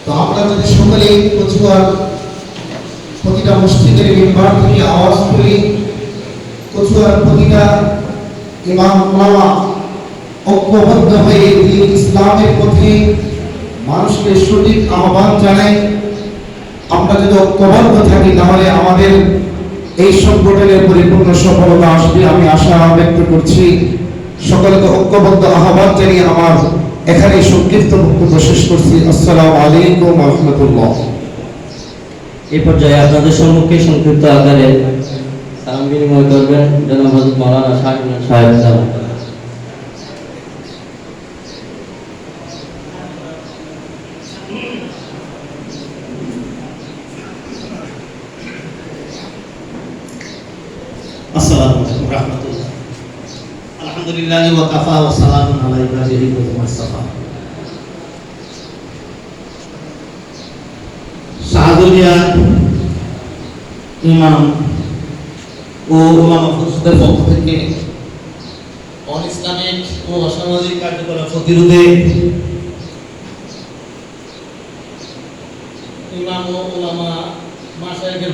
তো আমরা যদি সকলে কচুয়ার প্রতিটা মসজিদের মিম্বার থেকে আওয়াজ করি, কচুয়ার প্রতিটা ইমাম ওলামা ঐক্যবদ্ধ হয়ে দিন ইসলামের পথে মানুষকে সঠিক আহ্বান জানায়, আমরা যদি ঐক্যবদ্ধ থাকি তাহলে আমাদের এই সংগঠনের পরিপূর্ণ সফলতা আসবে। আমি আশা ব্যক্ত করছি। সকলকে ঐক্যবদ্ধ আহ্বান জানিয়ে আমার এখানে সংক্ষিপ্ত বক্তব্য শেষ করছি। আসসালামু আলাইকুম ওয়া রাহমাতুল্লাহ। এই পর্যায়ে আপনাদের সম্মুখে সংক্ষিপ্ত আকারে সালাম বিনিময় করবেন জনাব হযরত মাওলানা শাহিন সাহেব। আসসালামু আলাইকুম ওয়া রাহমাতুল্লাহ। আলহামদুলিল্লাহি ওয়া কাফা ওয়া সালামুন আলা ইবাদিহি মুস্তাফা। শাহদুলিয়া ইমাম ও উলামা পরিষদের পক্ষ থেকে অন-ইসলামিক ও অসামাজিক কার্যকলাপ প্রতিরোধে ইমাম ও উলামা মাশায়েখের